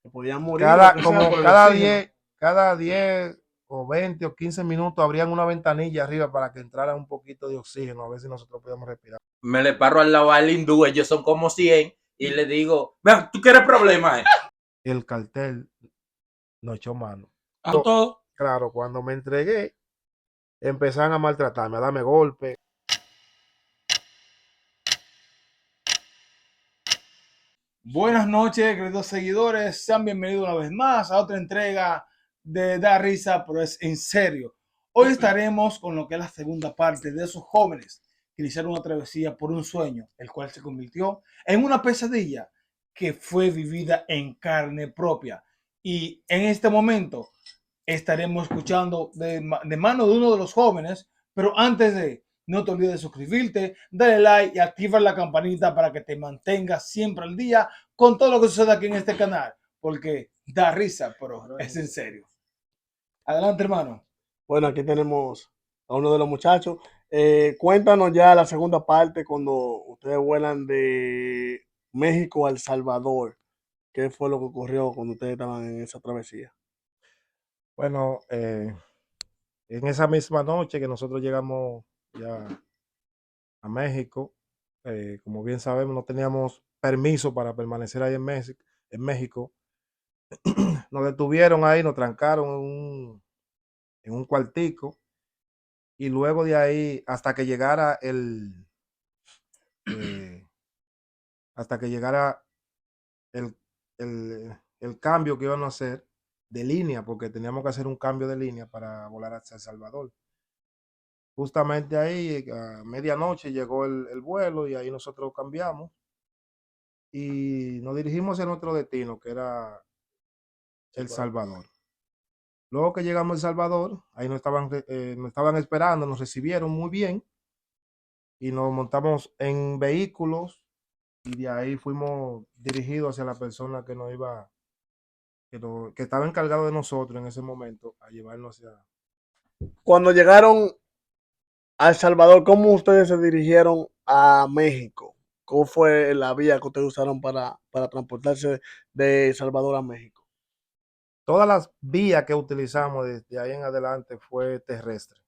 que podían morir, lo que sea, por el oxígeno. Cada 10 o 20 o 15 minutos abrían una ventanilla arriba para que entrara un poquito de oxígeno, a ver si nosotros podíamos respirar. Me le paro al lado al hindú, ellos son como 100 y le digo, vean, ¿tú quieres problemas? El cartel nos echó mano. A todo. Claro, cuando me entregué, empezaron a maltratarme, a darme golpes. Buenas noches, queridos seguidores. Sean bienvenidos una vez más a otra entrega de Da Risa, pero es en serio. Hoy estaremos con lo que es la segunda parte de esos jóvenes que iniciaron una travesía por un sueño, el cual se convirtió en una pesadilla que fue vivida en carne propia. Y en este momento estaremos escuchando de mano de uno de los jóvenes, pero antes de, no te olvides de suscribirte, darle like y activar la campanita para que te mantengas siempre al día con todo lo que sucede aquí en este canal, porque da risa, pero es en serio. Adelante, hermano. Bueno, aquí tenemos a uno de los muchachos. Cuéntanos ya la segunda parte cuando ustedes vuelan de México a El Salvador. ¿Qué fue lo que ocurrió cuando ustedes estaban en esa travesía? Bueno, en esa misma noche que nosotros llegamos ya a México, como bien sabemos, no teníamos permiso para permanecer ahí en México. Nos detuvieron ahí, nos trancaron en un cuartico y luego de ahí hasta que llegara eh, hasta que llegara el, el cambio que iban a hacer de línea, porque teníamos que hacer un cambio de línea para volar hacia El Salvador. Justamente ahí, a medianoche, llegó el vuelo y ahí nosotros cambiamos y nos dirigimos hacia nuestro destino, que era El Salvador. Luego que llegamos a El Salvador, ahí nos estaban esperando, nos recibieron muy bien y nos montamos en vehículos y de ahí fuimos dirigidos hacia la persona que nos iba, que estaba encargado de nosotros en ese momento a llevarnos hacia... Cuando llegaron a El Salvador, ¿cómo ustedes se dirigieron a México? ¿Cómo fue la vía que ustedes usaron para transportarse de El Salvador a México? Todas las vías que utilizamos desde ahí en adelante fue terrestre,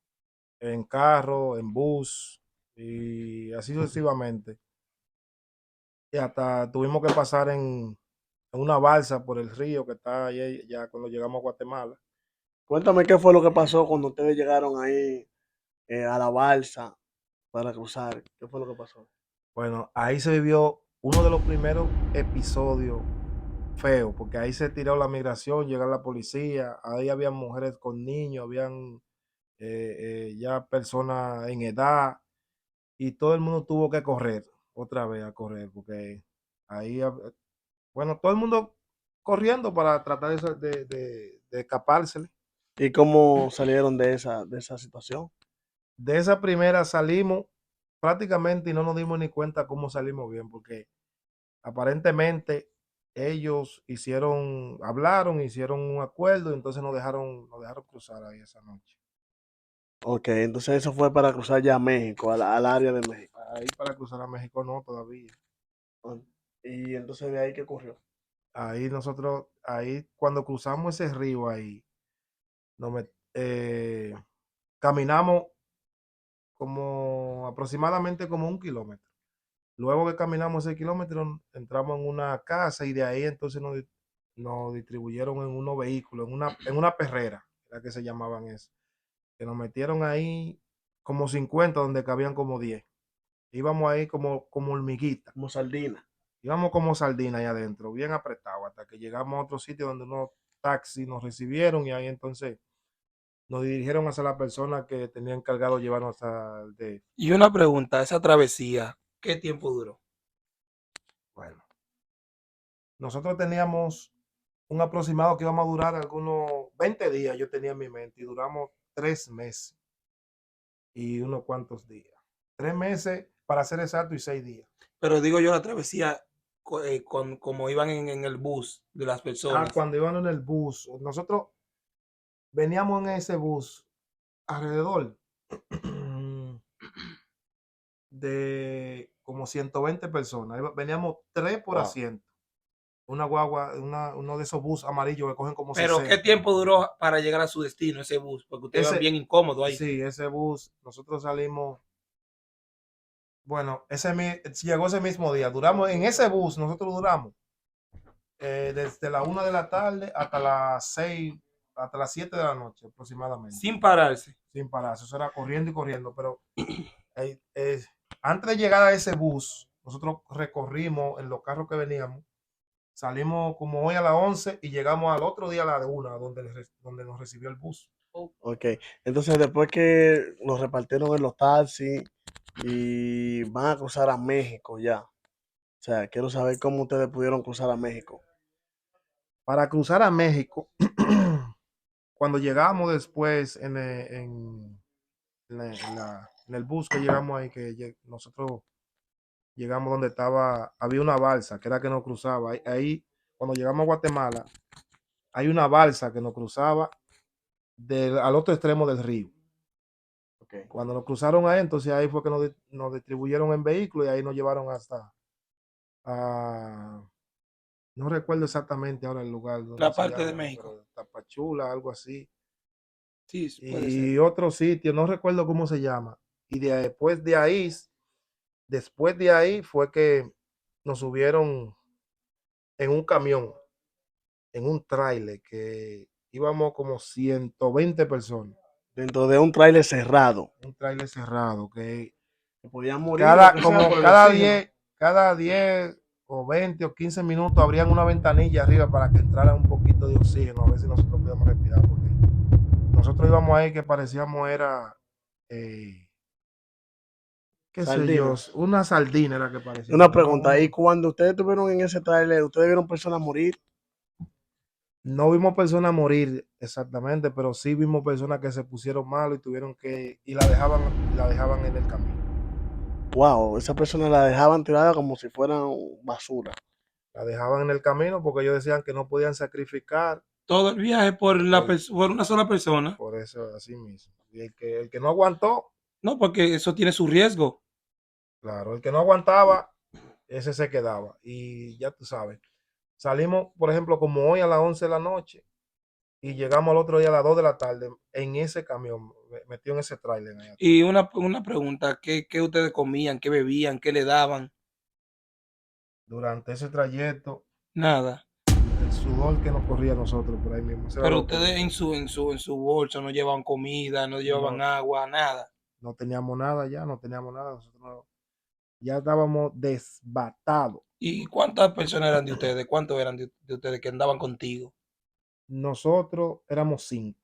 en carro, en bus y así sucesivamente. Y hasta tuvimos que pasar en una balsa por el río que está ahí ya cuando llegamos a Guatemala. Cuéntame qué fue lo que pasó cuando ustedes llegaron ahí a la balsa para cruzar. ¿Qué fue lo que pasó? Bueno, ahí se vivió uno de los primeros episodios feos, porque ahí se tiró la migración, llegó la policía, ahí había mujeres con niños, habían ya personas en edad y todo el mundo tuvo que correr, otra vez a correr, porque ahí, bueno, todo el mundo corriendo para tratar de escapársele. ¿Y cómo salieron de esa situación? De esa primera salimos prácticamente y no nos dimos ni cuenta cómo salimos bien, porque aparentemente ellos hablaron, hicieron un acuerdo y entonces nos dejaron cruzar ahí esa noche. Ok, entonces eso fue para cruzar ya a México, al área de México. Ahí para cruzar a México no todavía. Y entonces de ahí qué ocurrió. Ahí cuando cruzamos ese río ahí, nos caminamos como aproximadamente como 1 kilómetro. Luego que caminamos ese kilómetro, entramos en una casa y de ahí entonces nos distribuyeron en unos vehículos, en una perrera, era que se llamaban eso, que nos metieron ahí como 50 donde cabían como 10. Íbamos ahí como hormiguita, Como sardina. íbamos como sardina ahí adentro, bien apretado, hasta que llegamos a otro sitio donde unos taxis nos recibieron y ahí entonces nos dirigieron hacia la persona que tenía encargado de llevarnos al de... Y una pregunta, esa travesía, ¿qué tiempo duró? Bueno, nosotros teníamos un aproximado que íbamos a durar algunos 20 días, yo tenía en mi mente, y duramos 3 meses y unos cuantos días. 3 meses, para ser exacto, y 6 días. Pero digo yo la travesía como iban en el bus de las personas. Cuando iban en el bus, nosotros veníamos en ese bus alrededor de como 120 personas. Veníamos tres por Wow. asiento. una guagua, uno de esos bus amarillos que cogen como Pero 60. ¿qué tiempo duró para llegar a su destino ese bus? Porque ustedes iban bien incómodos ahí. Sí, ese bus, nosotros salimos, bueno, llegó ese mismo día. Duramos en ese bus, nosotros duramos desde la 1 de la tarde hasta las 6, hasta las 7 de la noche aproximadamente. Sin pararse. Sin pararse, eso era corriendo y corriendo, pero eh, eh, antes de llegar a ese bus, nosotros recorrimos en los carros que veníamos, salimos como hoy a las 11 y llegamos al otro día a la 1, donde nos recibió el bus. Ok, entonces después que los repartieron en los taxis y van a cruzar a México ya. O sea, quiero saber cómo ustedes pudieron cruzar a México. Para cruzar a México, cuando llegamos después en el bus que llegamos ahí, nosotros llegamos donde había una balsa, que era que nos cruzaba. Ahí, cuando llegamos a Guatemala, hay una balsa que nos cruzaba al otro extremo del río. Okay. Cuando nos cruzaron ahí, entonces ahí fue que nos distribuyeron en vehículos y ahí nos llevaron hasta, no recuerdo exactamente ahora el lugar donde La se parte de llama, México. pero Tapachula, algo así. Sí, puede Y ser. otro sitio, no recuerdo cómo se llama. Y después de ahí fue que nos subieron en un camión, en un tráiler, que íbamos como 120 personas. Dentro de un tráiler cerrado. Un tráiler cerrado, que Que podían morir, lo que sea, por el oxígeno. cada 10 o 20 o 15 minutos abrían una ventanilla arriba para que entrara un poquito de oxígeno, a ver si nosotros podíamos respirar, porque nosotros íbamos ahí que parecíamos qué sé yo, Sardina. una sardina era que parecía. Una pregunta, ¿y cuando ustedes estuvieron en ese tráiler, ustedes vieron personas morir? No vimos personas morir exactamente, pero sí vimos personas que se pusieron mal y tuvieron y la dejaban en el camino. Wow, esa persona la dejaban tirada como si fueran basura. La dejaban en el camino porque ellos decían que no podían sacrificar Todo el viaje por una sola persona. por eso, así mismo. Y el que no aguantó, No, porque eso tiene su riesgo. claro, el que no aguantaba, ese se quedaba. Y ya tú sabes, salimos, por ejemplo, como hoy a las 11 de la noche y llegamos al otro día a las 2 de la tarde en ese camión, metido en ese tráiler. Y una pregunta, ¿qué ustedes comían? ¿Qué bebían? ¿Qué le daban? Durante ese trayecto, Nada. el sudor que nos corría a nosotros por ahí mismo. Pero ustedes en su bolsa no llevaban comida, no llevaban No, agua, nada. no teníamos nada ya, no teníamos nada. Ya estábamos desbatados. ¿Y cuántas personas eran de ustedes? ¿Cuántos eran de ustedes que andaban contigo? Nosotros éramos 5,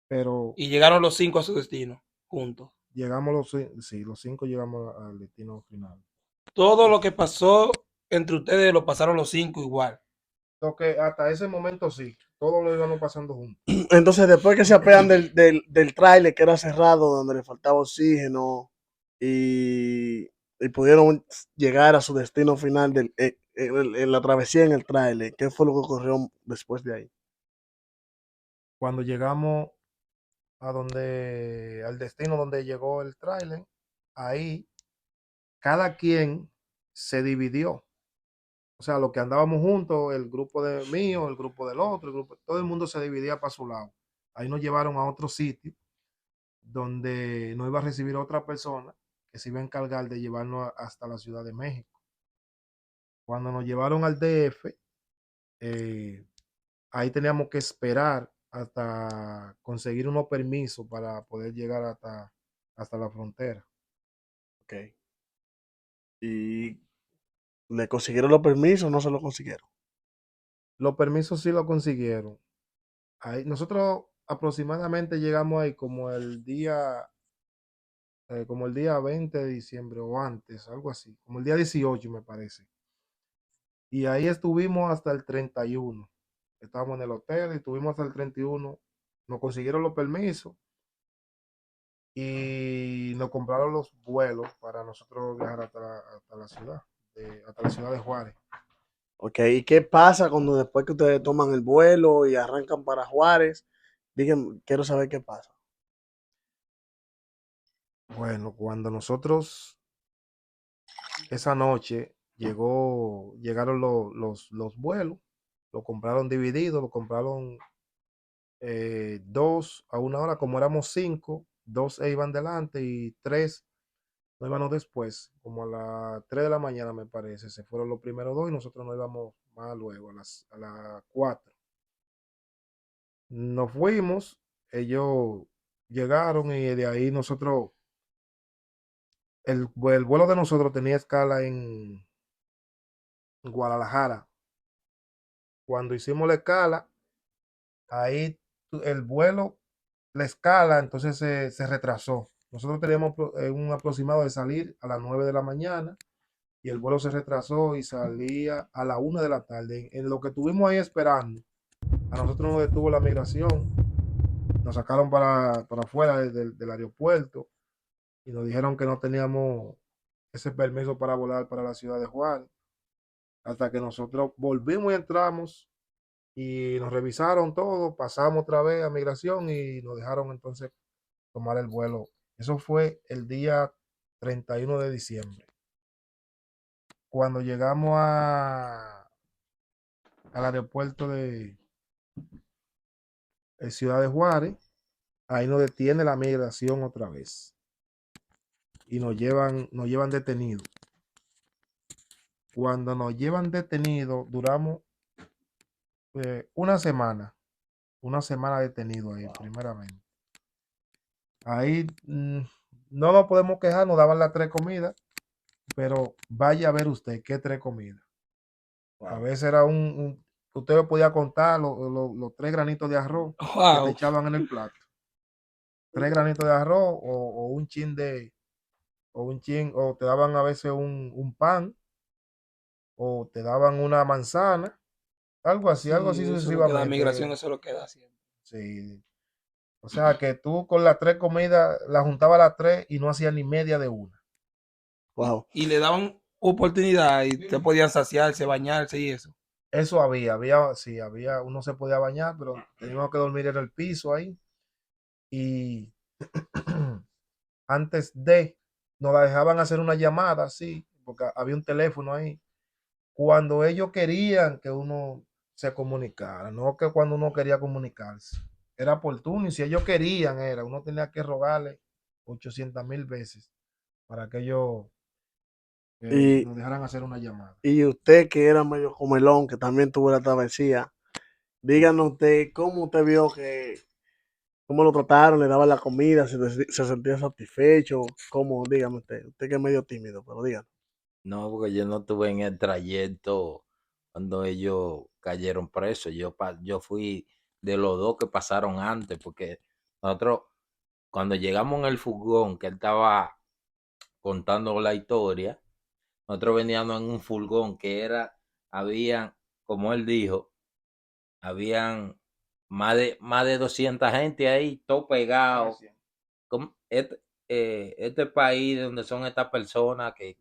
pero Y llegaron los 5 a su destino, juntos. llegamos los 5 llegamos al destino final. Todo lo que pasó entre ustedes lo pasaron los 5 igual. Entonces, hasta ese momento sí, todos lo íbamos pasando juntos. Entonces, después que se apean del tráiler que era cerrado, donde le faltaba oxígeno, y pudieron llegar a su destino final en la travesía en el tráiler, ¿qué fue lo que ocurrió después de ahí? Cuando llegamos al destino donde llegó el tráiler, ahí cada quien se dividió. O sea, los que andábamos juntos, el grupo de mío, el grupo del otro, todo el mundo se dividía para su lado. Ahí nos llevaron a otro sitio donde nos iba a recibir otra persona que se iba a encargar de llevarnos hasta la Ciudad de México. Cuando nos llevaron al DF, ahí teníamos que esperar hasta conseguir unos permisos para poder llegar hasta la frontera. Ok. ¿Y le consiguieron los permisos o no se los consiguieron? Los permisos sí lo consiguieron. Ahí, nosotros aproximadamente llegamos ahí como el día 20 de diciembre o antes, algo así, como el día 18 me parece. Y ahí estuvimos hasta el 31. Estábamos en el hotel y estuvimos hasta el 31. Nos consiguieron los permisos y nos compraron los vuelos para nosotros viajar hasta la ciudad, hasta la ciudad de Juárez. Ok, ¿y qué pasa cuando después que ustedes toman el vuelo y arrancan para Juárez? Díganme, quiero saber qué pasa. Bueno, cuando nosotros esa noche llegaron los vuelos lo compraron dividido, lo compraron 2 a una hora, como éramos 5, 2 iban delante y 3 no íbamos después, como a las 3 de la mañana me parece, se fueron los primeros 2 y nosotros no íbamos más luego, a las 4. Nos fuimos, ellos llegaron y de ahí nosotros, el vuelo de nosotros tenía escala en Guadalajara. Cuando hicimos la escala, ahí el vuelo, la escala, entonces se retrasó. Nosotros teníamos un aproximado de salir a las 9 de la mañana y el vuelo se retrasó y salía a la 1 de la tarde. En lo que estuvimos ahí esperando, a nosotros nos detuvo la migración, nos sacaron para afuera del aeropuerto y nos dijeron que no teníamos ese permiso para volar para la ciudad de Juárez. Hasta que nosotros volvimos y entramos y nos revisaron todo, pasamos otra vez a migración y nos dejaron entonces tomar el vuelo. Eso fue el día 31 de diciembre. Cuando llegamos al aeropuerto de Ciudad de Juárez, ahí nos detiene la migración otra vez y nos llevan detenidos. Cuando nos llevan detenidos, duramos una semana detenido ahí, primeramente. Ahí no nos podemos quejar, nos daban las 3 comidas, pero vaya a ver usted qué 3 comidas. A veces era usted podía contar los 3 granitos de arroz que te Wow. echaban en el plato. 3 granitos de arroz o un chin o te daban a veces un pan, o te daban una manzana, algo así Eso es lo que la sucesivamente. migración, eso es lo que da siempre. Sí. O sea que tú con las 3 comidas, la juntaba las 3 y no hacía ni media de una. Wow. Y le daban oportunidad y te podían saciarse, bañarse y eso. Eso sí, uno se podía bañar, pero teníamos que dormir en el piso ahí. Y antes nos la dejaban hacer una llamada, sí, porque había un teléfono ahí. Cuando ellos querían que uno se comunicara, no que cuando uno quería comunicarse. Era oportuno y si ellos querían, uno tenía que rogarle 800,000 veces para que ellos Y, nos dejaran hacer una llamada. y usted que era medio comelón, que también tuvo la travesía, díganos usted cómo usted vio cómo lo trataron, le daban la comida, se sentía satisfecho, cómo, dígame usted que es medio tímido, pero díganos. No, porque yo no estuve en el trayecto cuando ellos cayeron presos. Yo fui de los 2 que pasaron antes, porque nosotros, cuando llegamos en el furgón, que él estaba contando la historia, nosotros veníamos en un furgón habían, como él dijo, habían más de 200 gente ahí, todo pegado. Este país donde son estas personas que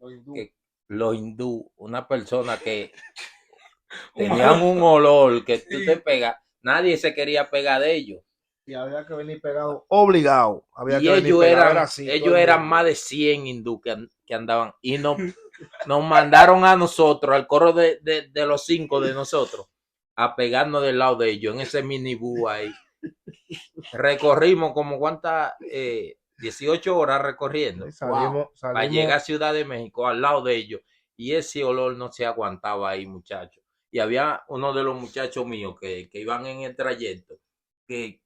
los hindú, una persona que tenían un olor que tú te pegas, nadie se quería pegar de ellos. Y había que venir pegado, obligado. Había Y que venir ellos pegado, eran, era así, todo ellos el eran mundo. más de 100 hindú que andaban. Y nos mandaron a nosotros, al coro de los 5 de nosotros, a pegarnos del lado de ellos, en ese minibús ahí. Recorrimos como cuántas, 18 horas recorriendo. Salimos, Para llegar a Ciudad de México, al lado de ellos. Y ese olor no se aguantaba ahí, muchachos. Y había uno de los muchachos míos que iban en el trayecto, que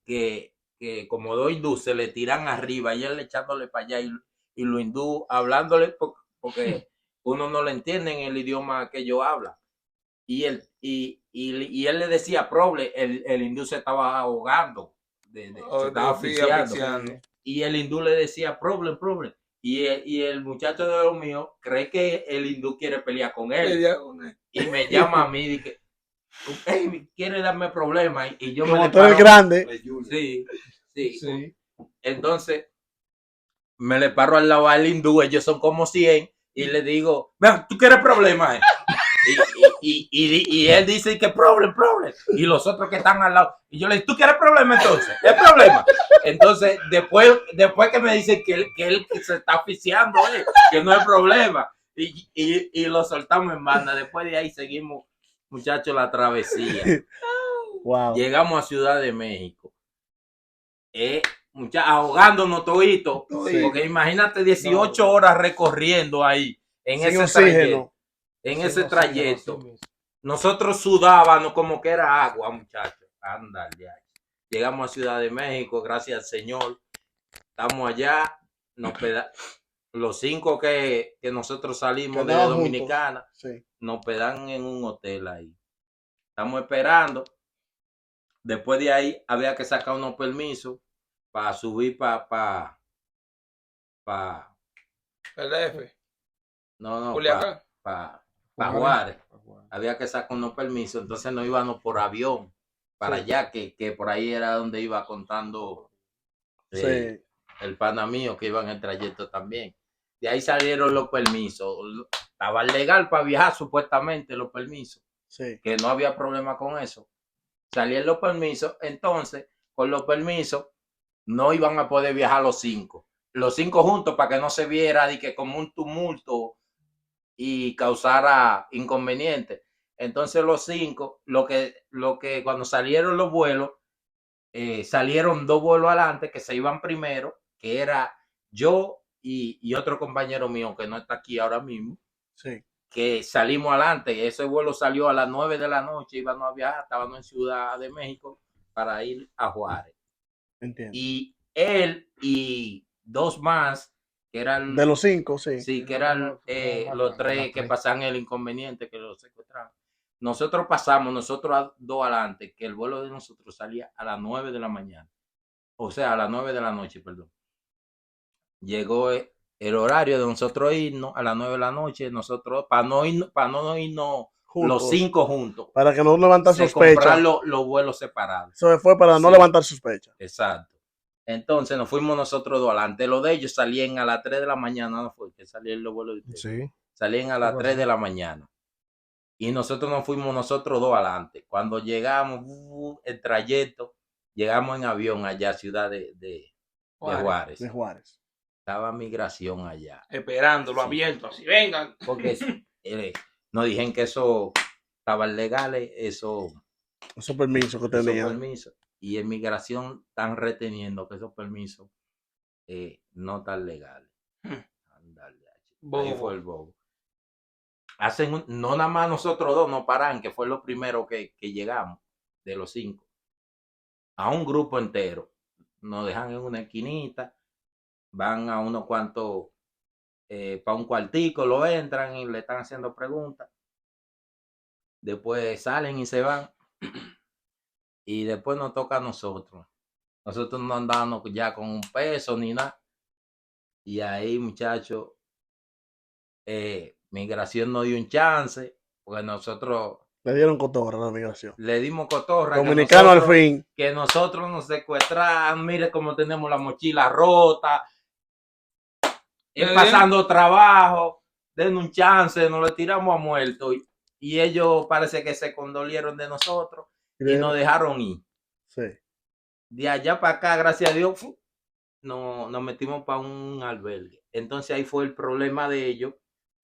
como 2 hindúes se le tiran arriba y él echándole para allá y los hindúes hablándole porque uno no le entiende en el idioma que ellos hablan. Y él le decía, proble, el hindú se estaba ahogando, se estaba asfixiando. Y el hindú le decía, problem. Y el muchacho de los míos cree que el hindú quiere pelear con él. Y me llama a mí y dice, hey, quiere darme problemas. Y yo Como me le tú eres paro. grande. Sí. Entonces, me le paro al lado al hindú, ellos son como 100, y le digo, vean, ¿tú quieres problemas? Y él dice que problem. Y los otros que están al lado. Y yo le digo, ¿tú quieres problema entonces? ¿Qué problema? Entonces, después que me dice que él se está asfixiando, que no hay problema. Y lo soltamos en banda. Después de ahí seguimos muchachos, la travesía. Wow. Llegamos a Ciudad de México. Ahogándonos toditos. Sí. Porque imagínate 18 horas recorriendo ahí, en Sin ese oxígeno. trayecto. En ese trayecto. Nosotros sudábamos como que era agua, muchachos. Ándale. Llegamos a Ciudad de México, gracias al Señor. Estamos allá. Los 5 que nosotros salimos de Quedaban Dominicana, Sí. nos pedan en un hotel ahí. Estamos esperando. Después de ahí había que sacar unos permisos para subir para El F. no, Culiacán. para Juárez. Había que sacar unos permisos, entonces no íbamos por avión para Sí. allá, que por ahí era donde iba contando Sí. el pana mío que iba en el trayecto también. De ahí salieron los permisos. Estaba legal para viajar supuestamente los permisos, Sí. que no había problema con eso. Salían los permisos, entonces con los permisos no iban a poder viajar los 5. Los 5 juntos para que no se viera de que como un tumulto y causara inconvenientes. Entonces los 5, lo que cuando salieron los vuelos, salieron 2 vuelos adelante que se iban primero, que era yo y otro compañero mío que no está aquí ahora mismo, Sí. que salimos adelante. Ese vuelo salió a las 9 de la noche, íbamos a viajar, estábamos en Ciudad de México para ir a Juárez. Entiendo. Y él y 2 más, que eran De los 5, sí. Sí, que eran los 3 que pasan el inconveniente, que los secuestraron. Nosotros pasamos, nosotros 2 adelante, que el vuelo de nosotros salía a las 9 de la mañana. O sea, a las 9 de la noche, perdón. Llegó el horario de nosotros irnos a las 9 de la noche, nosotros, para no irnos Juntos. los 5 juntos. Para que no levantar Se sospecha. comprar los vuelos separados. Eso fue para no Sí. levantar sospecha. Exacto. Entonces nos fuimos nosotros 2 adelante. Lo de ellos salían a las 3 de la mañana, no fue que salían los vuelos de ustedes. Sí. Salían a las 3 de la mañana. Y nosotros nos fuimos nosotros 2 adelante. Cuando llegamos, el trayecto, llegamos en avión allá a Ciudad de Juárez. De Juárez. Estaba migración allá. Esperándolo Sí. abierto, así vengan. Porque nos dijeron que eso estaba legal, Esos permisos que esos tenían. permisos. Y en migración están reteniendo que esos permisos no están legales. Andale, ahí fue el bobo. No nada más nosotros 2 nos paran, que fue lo primero que llegamos de los 5. A un grupo entero. Nos dejan en una esquinita, van a unos cuantos para un cuartico, lo entran y le están haciendo preguntas. Después salen y se van. Y después nos toca a nosotros. Nosotros no andamos ya con un peso ni nada. Y ahí, muchachos, migración nos dio un chance, porque nosotros Le dieron cotorra a la migración. le dimos cotorra. Dominicano al fin. Que nosotros nos secuestraron. Mire cómo tenemos la mochila rota. Pasando trabajo. Den un chance, nos le tiramos a muerto. Y ellos parece que se condolieron de nosotros y nos dejaron ir. Sí. De allá para acá, gracias a Dios, nos metimos para un albergue. Entonces ahí fue el problema de ellos,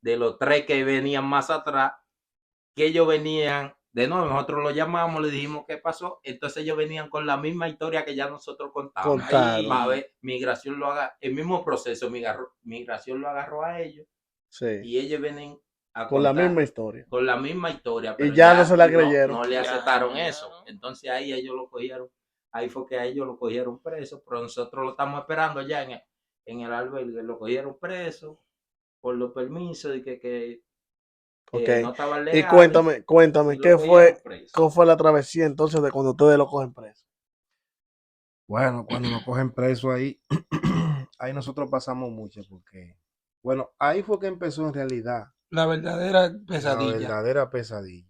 de los 3 que venían más atrás, que ellos venían, de nuevo, nosotros lo llamamos, le dijimos qué pasó, entonces ellos venían con la misma historia que ya nosotros contábamos. A ver, migración lo haga, el mismo proceso, migración lo agarró a ellos, sí. Y ellos vienen a con contar, la misma historia. Con la misma historia. Pero y ya no se la creyeron. No le aceptaron eso. Entonces ahí ellos lo cogieron. Ahí fue que a ellos lo cogieron preso, pero nosotros lo estamos esperando ya en el albergue. Lo cogieron preso por los permisos y que okay. No estaban legales. Y cuéntame, ¿qué fue la travesía entonces de cuando ustedes lo cogen preso? Bueno, cuando nos cogen preso ahí, ahí nosotros pasamos mucho porque, bueno, ahí fue que empezó en realidad la verdadera pesadilla. La verdadera pesadilla.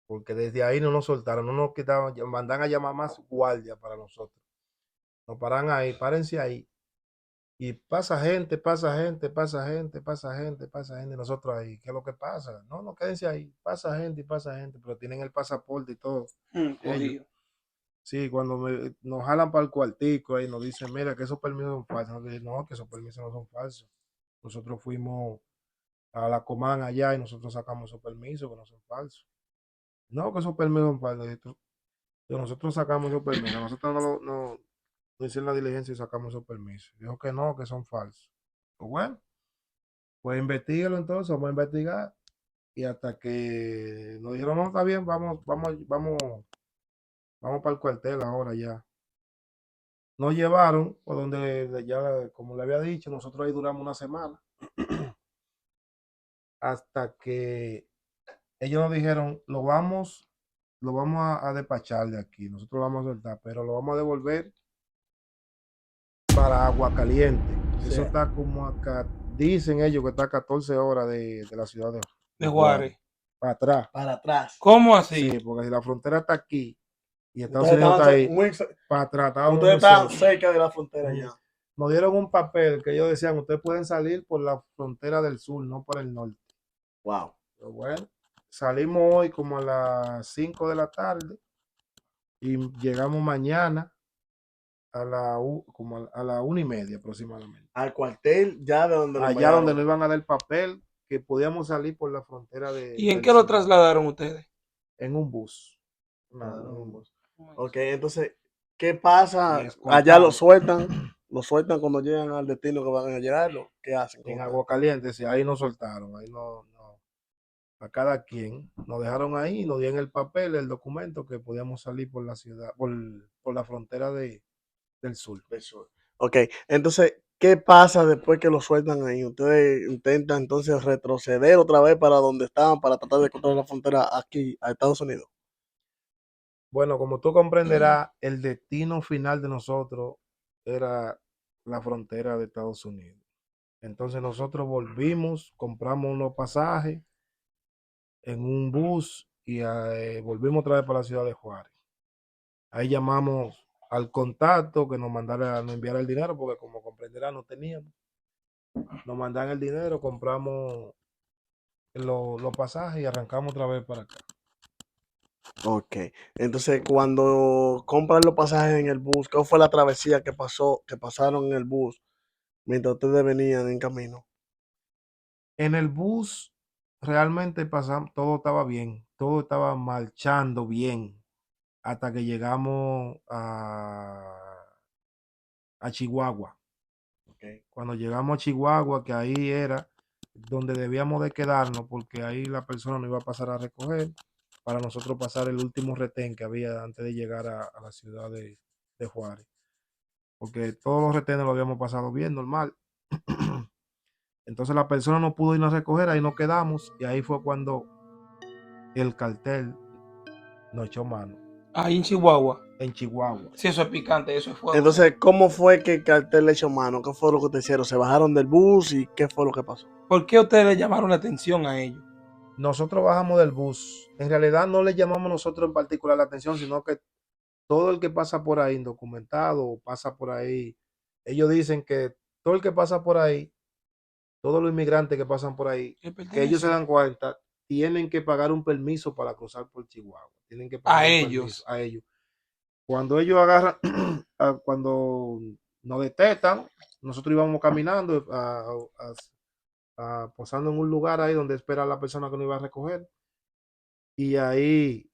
Porque desde ahí no nos soltaron, no nos quitaban, mandan a llamar más guardia para nosotros. Nos paran ahí, párense ahí. Y pasa gente, nosotros ahí, ¿qué es lo que pasa? No quédense ahí, pasa gente, pero tienen el pasaporte y todo. Sí, cuando nos jalan para el cuartico ahí nos dicen, mira, que esos permisos son falsos. Nos dicen, no, que esos permisos no son falsos. Nosotros fuimos a la Comán allá y nosotros sacamos esos permisos que no son falsos. No, que esos permisos son falsos. Nosotros sacamos esos permisos. Nosotros no hicieron la diligencia y sacamos esos permisos. Dijo que no, que son falsos. Pues bueno, pues investigalo entonces, vamos a investigar. Y hasta que nos dijeron, no, está bien, vamos para el cuartel ahora ya. Nos llevaron por donde ya, como le había dicho, nosotros ahí duramos una semana. Hasta que ellos nos dijeron, lo vamos a despachar de aquí, nosotros lo vamos a soltar, pero lo vamos a devolver para Agua Caliente. Eso Sí. está como acá, dicen ellos que está a 14 horas de la ciudad De Juárez. para atrás. Para atrás. ¿Cómo así? Sí, porque si la frontera está aquí y Estados Ustedes Unidos estaban está ahí, muy, para atrás, estábamos ustedes muy estaban cerca. cerca de la frontera ya. Nos dieron un papel que ellos decían, ustedes pueden salir por la frontera del sur, no por el norte. Wow. Pero bueno, salimos hoy como a las 5 de la tarde y llegamos mañana como a la 1:30 aproximadamente. Al cuartel ya de donde lo Allá enviaron. donde nos iban a dar el papel que podíamos salir por la frontera ¿Y en del qué lo sur, trasladaron ustedes? en un bus. Ok, entonces, ¿qué pasa? Y Allá lo escoltado. sueltan cuando llegan al destino que van a llegarlo. ¿Qué hacen? En Agua Caliente, sí, ahí nos soltaron, ahí no, a cada quien. Nos dejaron ahí, nos dieron el papel, el documento que podíamos salir por la ciudad, por la frontera del sur. Eso. Ok, entonces, ¿qué pasa después que lo sueltan ahí? Ustedes intentan entonces retroceder otra vez para donde estaban para tratar de cruzar la frontera aquí a Estados Unidos. Bueno, como tú comprenderás, el destino final de nosotros era la frontera de Estados Unidos. Entonces nosotros volvimos, compramos unos pasajes en un bus y volvimos otra vez para la ciudad de Juárez. Ahí llamamos al contacto que nos enviara el dinero, porque como comprenderá no teníamos. Nos mandan el dinero, compramos los pasajes y arrancamos otra vez para acá. Ok, entonces cuando compran los pasajes en el bus, ¿qué fue la travesía que pasaron en el bus mientras ustedes venían en camino? En el bus realmente pasamos, todo estaba bien, todo estaba marchando bien hasta que llegamos a Chihuahua. Okay. Cuando llegamos a Chihuahua, que ahí era donde debíamos de quedarnos, porque ahí la persona nos iba a pasar a recoger para nosotros pasar el último retén que había antes de llegar a la ciudad de Juárez. Porque todos los retenes lo habíamos pasado bien, normal. Entonces la persona no pudo irnos a recoger, ahí nos quedamos y ahí fue cuando el cartel nos echó mano Ahí en Chihuahua. en Chihuahua. Sí, eso es picante, eso es fuego. Entonces, ¿cómo fue que el cartel le echó mano? ¿Qué fue lo que te hicieron? ¿Se bajaron del bus y qué fue lo que pasó? ¿Por qué ustedes le llamaron la atención a ellos? Nosotros bajamos del bus. En realidad no le llamamos nosotros en particular la atención, sino que todo el que pasa por ahí indocumentado o pasa por ahí, ellos dicen que todo el que pasa por ahí, todos los inmigrantes que pasan por ahí, que ellos se dan cuenta, tienen que pagar un permiso para cruzar por Chihuahua. Tienen que pagar A un ellos. permiso a ellos. Cuando ellos agarran, cuando nos detectan, nosotros íbamos caminando, posando en un lugar ahí donde espera la persona que nos iba a recoger. Y ahí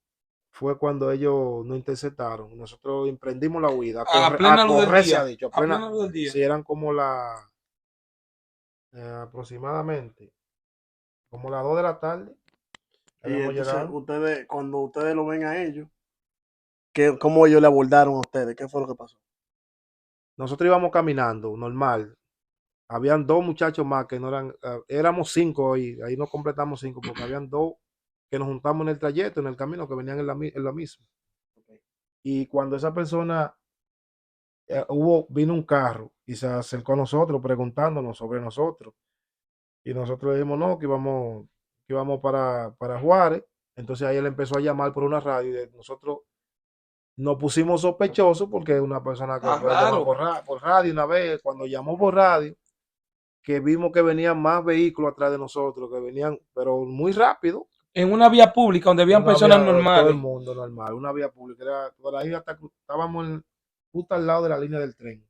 fue cuando ellos nos interceptaron. Nosotros emprendimos la huida. A plena luz del correr se día. ha dicho. A plena luz del día. Si eran como aproximadamente, como las 2 de la tarde. Y Habíamos entonces, llegado. cuando ustedes lo ven a ellos, ¿cómo ellos le abordaron a ustedes? ¿Qué fue lo que pasó? Nosotros íbamos caminando, normal. Habían 2 muchachos más que no eran, éramos 5 hoy, ahí no completamos 5 porque habían 2 que nos juntamos en el trayecto, en el camino, que venían en la misma. Okay. Y cuando esa persona, vino un carro y se acercó a nosotros preguntándonos sobre nosotros. Y nosotros le dijimos no, que íbamos para Juárez. Entonces ahí él empezó a llamar por una radio y nosotros nos pusimos sospechosos porque es una persona que puede llamar por radio una vez. Cuando llamó por radio, que vimos que venían más vehículos atrás de nosotros, que venían, pero muy rápido. En una vía pública donde habían personas normales. Todo el mundo normal, una vía pública. Por ahí estábamos justo al lado de la línea del tren.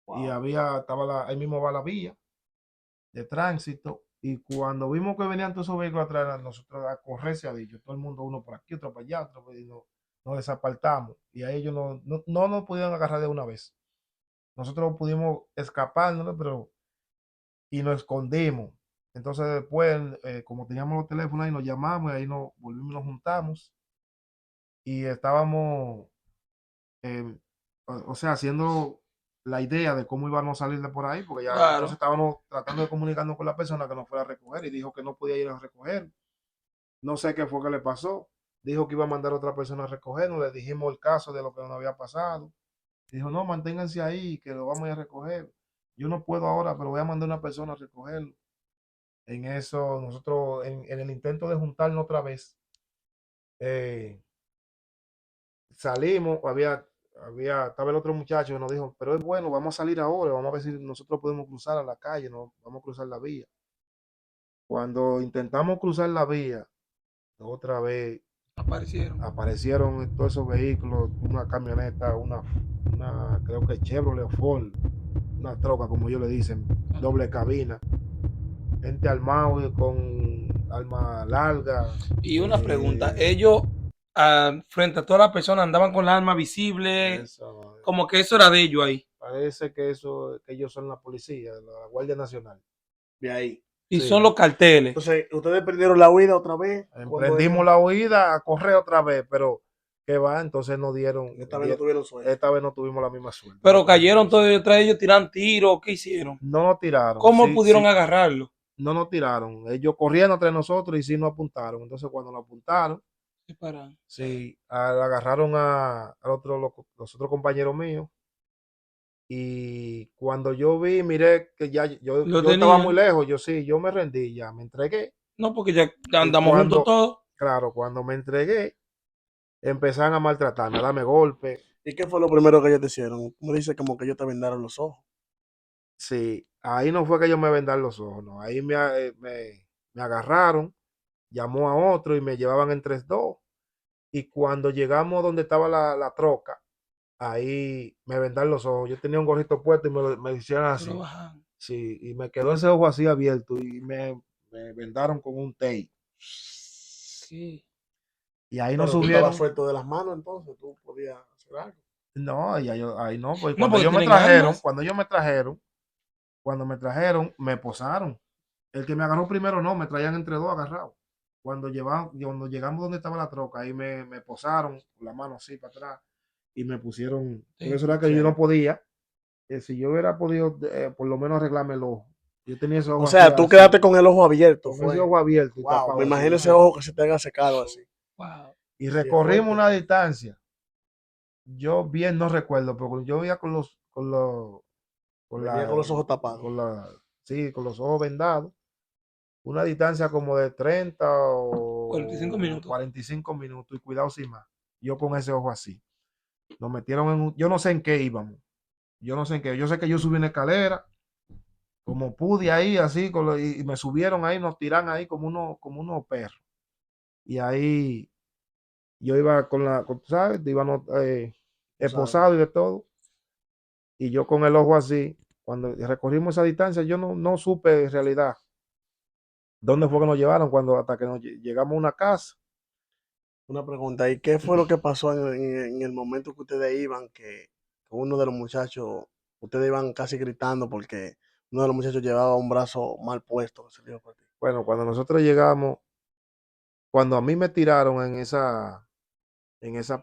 Wow. Y ahí mismo va la vía de tránsito Y cuando vimos que venían todos esos vehículos atrás, nosotros a correr se ha dicho, todo el mundo uno por aquí, otro para allá, otro por allá, y nos desapartamos. Y a ellos no nos pudieron agarrar de una vez. Nosotros pudimos escapar, ¿no? Pero, y nos escondimos. Entonces después, como teníamos los teléfonos ahí, nos llamamos y ahí nos volvimos, nos juntamos y estábamos, eh, o sea, haciendo la idea de cómo íbamos a salir de por ahí, porque ya Claro. entonces estábamos tratando de comunicarnos con la persona que nos fuera a recoger y dijo que no podía ir a recoger. No sé qué fue que le pasó. Dijo que iba a mandar a otra persona a recogernos. Le dijimos el caso de lo que nos había pasado. Dijo, no, manténganse ahí, que lo vamos a ir a recoger. Yo no puedo ahora, pero voy a mandar una persona a recogerlo. En eso, nosotros, en el intento de juntarnos otra vez, eh, salimos, estaba el otro muchacho que nos dijo, pero es bueno, vamos a salir ahora, vamos a ver si nosotros podemos cruzar a la calle, no, vamos a cruzar la vía. Cuando intentamos cruzar la vía, otra vez Aparecieron. aparecieron todos esos vehículos, una camioneta, creo que Chevrolet o Ford, una troca, como ellos le dicen, doble cabina, gente armado con arma larga. Y una pregunta, ellos frente a todas las personas andaban con la arma visible, Eso, como que eso era de ellos ahí. parece que ellos son la policía, la Guardia Nacional. De ahí. Y Sí. son los carteles. Entonces, ustedes perdieron la huida otra vez. Emprendimos la huida a correr otra vez, pero que va, entonces nos dieron. Esta vez no tuvieron suerte. Esta vez no tuvimos la misma suerte. Pero cayeron todos detrás de ellos, tiran tiros, ¿qué hicieron? No nos tiraron. ¿Cómo Sí, pudieron sí, agarrarlo? no nos tiraron. Ellos corrieron entre nosotros y sí nos apuntaron. Entonces cuando nos apuntaron, sí, agarraron los otros compañeros míos. Y cuando yo vi, miré que ya yo estaba muy lejos, yo me rendí, ya me entregué. No, porque ya Y andamos juntos todos. Claro, cuando me entregué, empezaron a maltratarme, a darme golpes. ¿Y qué fue lo primero que ellos te hicieron? Como dice, como que ellos te vendaron los ojos. Sí, ahí no fue que ellos me vendaron los ojos, no. Ahí me agarraron, llamó a otro y me llevaban entre dos. Y cuando llegamos donde estaba la troca, ahí me vendaron los ojos. Yo tenía un gorrito puesto y me hicieron así. Sí, y me quedó ese ojo así abierto y me vendaron con un tape. Sí. Y ahí Pero nos tú subieron. estabas suelto de las manos, entonces tú podías hacer algo. No, ahí no, pues No, cuando porque ellos me tienen trajeron, armas. cuando me trajeron, me posaron. El que me agarró primero no, me traían entre dos agarrados. Cuando llegamos donde estaba la troca, ahí me posaron con la mano así para atrás y me pusieron. Sí, Por eso era que yo no podía. Si yo hubiera podido por lo menos arreglarme el ojo. Yo tenía ese ojo O sea, así, tú así, quedaste con el ojo abierto. con Fue. ese ojo abierto y Wow, tapado me así. imagino ese ojo que se te haya secado así. Wow. Y Sí, es recorrimos fuerte. una distancia. Yo bien no recuerdo, pero yo veía con Venía con los ojos tapados. con los ojos vendados. Una distancia como de 30 o 45 minutos. 45 minutos y cuidado sin más. Yo con ese ojo así. Nos metieron yo no sé en qué íbamos. Yo no sé en qué. Yo sé que yo subí una escalera, como pude ahí, así, y me subieron ahí, nos tiran ahí como unos perros. Y ahí yo iba ¿sabes? Íbamos esposado y de todo. Y yo con el ojo así, cuando recorrimos esa distancia, yo no supe en realidad dónde fue que nos llevaron hasta que llegamos a una casa. Una pregunta, ¿y qué fue lo que pasó en el momento que ustedes iban, que uno de los muchachos, ustedes iban casi gritando porque uno de los muchachos llevaba un brazo mal puesto que se le iba a partir? Bueno, cuando nosotros llegamos, cuando a mí me tiraron en esa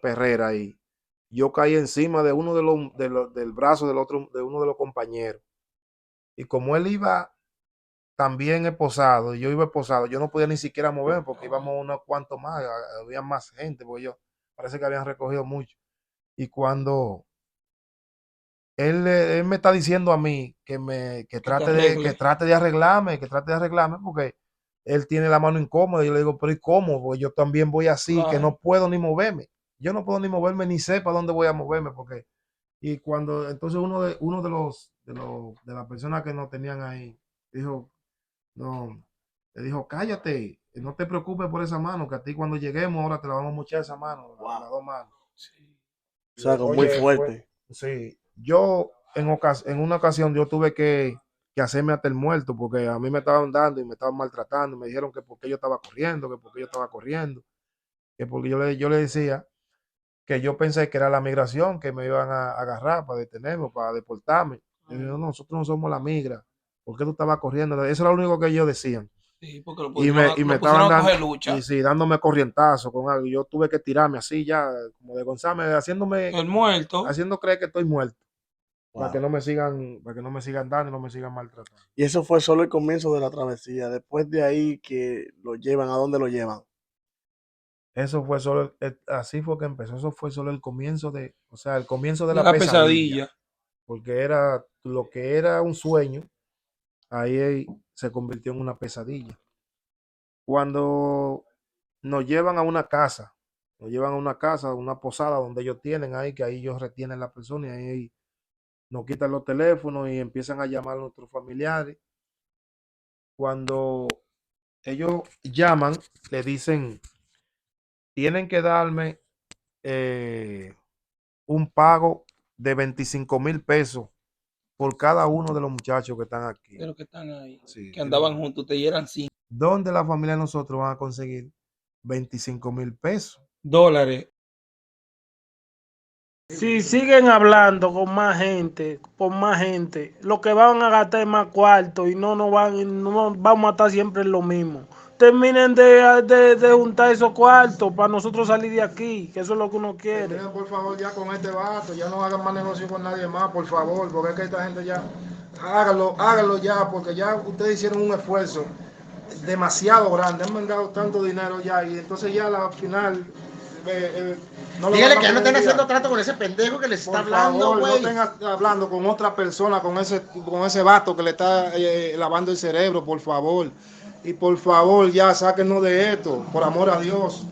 perrera ahí, yo caí encima de uno del brazo de uno de los compañeros. Y como él iba también esposado, y yo iba esposado, yo no podía ni siquiera moverme porque íbamos unos cuantos más, había más gente, porque parece que habían recogido mucho. Y cuando él me está diciendo a mí que trate de arreglarme, porque él tiene la mano incómoda. Y yo le digo, pero ¿y cómo? Porque yo también voy así, que no puedo ni moverme. Yo no puedo ni moverme, ni sé para dónde voy a moverme, porque. Y cuando entonces de las personas que nos tenían ahí dijo, no, le dijo, cállate, no te preocupes por esa mano, que a ti cuando lleguemos ahora te la vamos a mochar esa mano, las dos manos. O sea, muy fuerte. Sí, yo en una ocasión yo tuve que que hacerme hasta el muerto, porque a mí me estaban dando y me estaban maltratando, me dijeron que porque yo estaba corriendo, que porque yo estaba corriendo, que porque yo le decía que yo pensé que era la migración, que me iban a agarrar para detenerme, para deportarme. Y yo, no, nosotros no somos la migra, ¿por qué tú estabas corriendo? Eso era lo único que ellos decían. Sí, porque lo Y pusieron, me lo estaban pusieron a dando, coger lucha. y sí, dándome corrientazo con algo. Yo tuve que tirarme así ya, como de González, El muerto. haciendo creer que estoy muerto. Para que Wow. no me sigan dando y no me sigan maltratando. Y eso fue solo el comienzo de la travesía. Después de ahí que lo llevan, ¿a dónde lo llevan? Eso fue solo, así fue que empezó. Eso fue solo el comienzo o sea, el comienzo de De la la pesadilla. pesadilla. Porque era lo que era un sueño, ahí se convirtió en una pesadilla. Cuando nos llevan a una casa, una posada donde ellos tienen ahí, que ahí ellos retienen a la persona y ahí nos quitan los teléfonos y empiezan a llamar a nuestros familiares. Cuando ellos llaman, le dicen, tienen que darme un pago de 25,000 pesos por cada uno de los muchachos que están aquí. De los que están ahí. Sí, Que andaban juntos. Ustedes y eran 5 ¿dónde la familia de nosotros van a conseguir 25,000 pesos? dólares. Si siguen hablando con más gente, por más gente, lo que van a gastar es más cuarto y no vamos a estar siempre en lo mismo. Terminen de juntar esos cuartos para nosotros salir de aquí, que eso es lo que uno quiere. Terminen, por favor, ya con este vato, ya no hagan más negocio con nadie más, por favor, porque es que esta gente ya, háganlo ya, porque ya ustedes hicieron un esfuerzo demasiado grande, han mandado tanto dinero ya, y entonces ya al final no lo Dígale van a que ya no estén poder haciendo enviar. trato con ese pendejo que les está Por hablando, favor, no güey. estén hablando con otra persona, con ese vato que le está lavando el cerebro, por favor. Y por favor, ya sáquenos de esto, por amor a Dios.